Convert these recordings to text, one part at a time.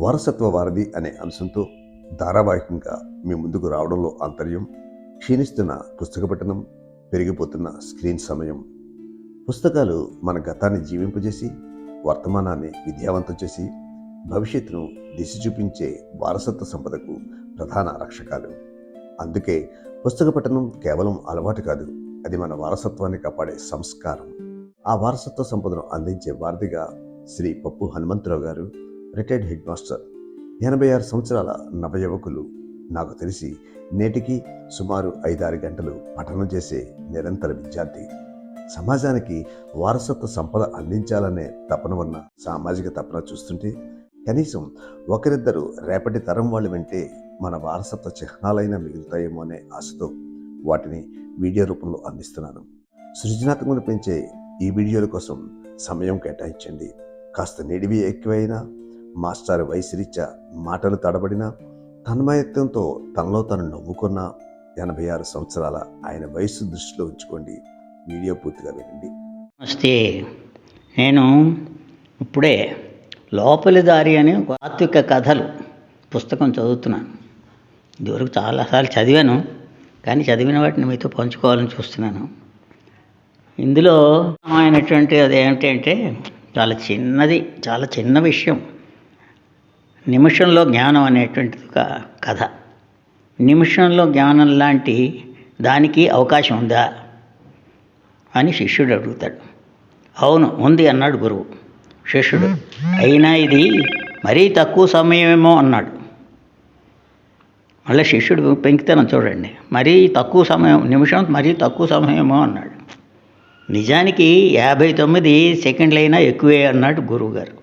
వారసత్వ వారధి అనే అంశంతో ధారావాహికంగా మీ ముందుకు రావడంలో ఆంతర్యం, క్షీణిస్తున్న పుస్తక పఠనం, పెరిగిపోతున్న స్క్రీన్ సమయం. పుస్తకాలు మన గతాన్ని జీవింపజేసి, వర్తమానాన్ని విద్యావంతం చేసి, భవిష్యత్తును దిశ చూపించే వారసత్వ సంపదకు ప్రధాన రక్షకాలు. అందుకే పుస్తక పఠనం కేవలం అలవాటు కాదు, అది మన వారసత్వాన్ని కాపాడే సంస్కారం. ఆ వారసత్వ సంపదను అందించే వారధిగా శ్రీ పప్పు హనుమంతరావు గారు, రిటైర్డ్ హెడ్ మాస్టర్, 86 సంవత్సరాల నవయువకులు. నాకు తెలిసి నేటికి సుమారు 5-6 గంటలు పఠనం చేసే నిరంతర విద్యార్థి. సమాజానికి వారసత్వ సంపద అందించాలనే తపన ఉన్న సామాజిక తపన చూస్తుంటే కనీసం ఒకరిద్దరు రేపటి తరం వాళ్ళు వింటే మన వారసత్వ చిహ్నాలైనా మిగులుతాయేమో అనే ఆశతో వాటిని వీడియో రూపంలో అందిస్తున్నాను. సృజనాత్మకతను పెంచే ఈ వీడియోల కోసం సమయం కేటాయించండి. కాస్త నిడివి ఎక్కువైనా, మాస్టర్ వయసురీత్యా మాటలు తడబడినా, తన్మయత్వంతో తనలో తను నవ్వుకున్న 86 సంవత్సరాల ఆయన వయస్సు దృష్టిలో ఉంచుకోండి. వీడియో పూర్తిగా వినండి. నమస్తే. నేను ఇప్పుడే లోపలి దారి అనే తాత్విక కథలు పుస్తకం చదువుతున్నాను. ఇదివరకు చాలాసార్లు చదివాను, కానీ చదివిన వాటిని మీతో పంచుకోవాలని చూస్తున్నాను. ఇందులో అయినటువంటి అదేమిటంటే చాలా చిన్న విషయం. నిమిషంలో జ్ఞానం అనేటువంటిది ఒక కథ. నిమిషంలో జ్ఞానం లాంటి దానికి అవకాశం ఉందా అని శిష్యుడు అడుగుతాడు. అవును ఉంది అన్నాడు గురువు. శిష్యుడు అయినా ఇది మరీ తక్కువ సమయమేమో అన్నాడు. మళ్ళీ శిష్యుడు పెంకితనం చూడండి, మరీ తక్కువ సమయం, నిమిషం మరీ తక్కువ సమయమేమో అన్నాడు. నిజానికి 59 సెకండ్లైనా ఎక్కువే అన్నాడు గురువుగారు.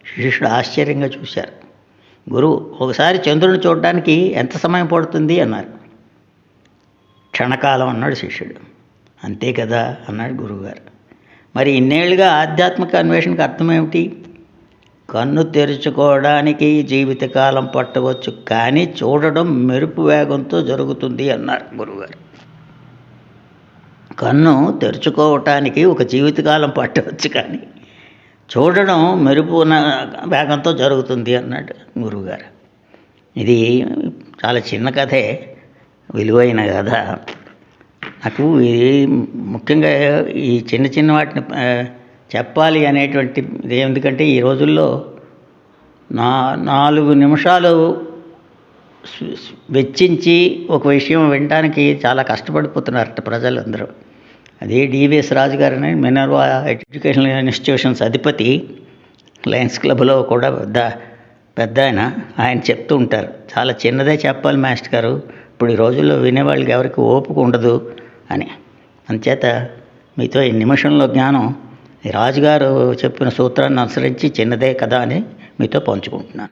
శిష్యుడు ఆశ్చర్యంగా చూశారు. గురువు, ఒకసారి చంద్రుడిని చూడడానికి ఎంత సమయం పడుతుంది అన్నారు. క్షణకాలం అన్నాడు శిష్యుడు. అంతే కదా అన్నాడు గురువుగారు. మరి ఇన్నేళ్లుగా ఆధ్యాత్మిక అన్వేషణకు అర్థం ఏమిటి? కన్ను తెరుచుకోవడానికి జీవితకాలం పట్టవచ్చు, కానీ చూడడం మెరుపు వేగంతో జరుగుతుంది అన్నారు గురువుగారు. కన్ను తెరుచుకోవటానికి ఒక జీవితకాలం పట్టవచ్చు, కానీ చూడడం మెరుపు వేగంతో జరుగుతుంది అన్నాడు గురువుగారు. ఇది చాలా చిన్న కథే, విలువైన కథ. నాకు ఇది ముఖ్యంగా ఈ చిన్న వాటిని చెప్పాలి అనేటువంటి ఇది. ఎందుకంటే ఈ రోజుల్లో 4 నిమిషాలు వెచ్చించి ఒక విషయం వినడానికి చాలా కష్టపడిపోతున్నారట ప్రజలందరూ. అదే డివిఎస్ రాజు గారని మినర్వా ఎడ్యుకేషనల్ ఇన్స్టిట్యూషన్స్ అధిపతి, లయన్స్ క్లబ్లో కూడా పెద్ద ఆయన చెప్తూ ఉంటారు, చాలా చిన్నదే చెప్పాలి మాస్టర్ గారు, ఇప్పుడు ఈ రోజుల్లో వినేవాళ్ళకి ఎవరికి ఓపిక ఉండదు అని. అంచేత మీతో ఈ నిమిషంలో జ్ఞానం రాజుగారు చెప్పిన సూత్రాన్ని అనుసరించి చిన్నదే కదా అని మీతో పంచుకుంటున్నాను.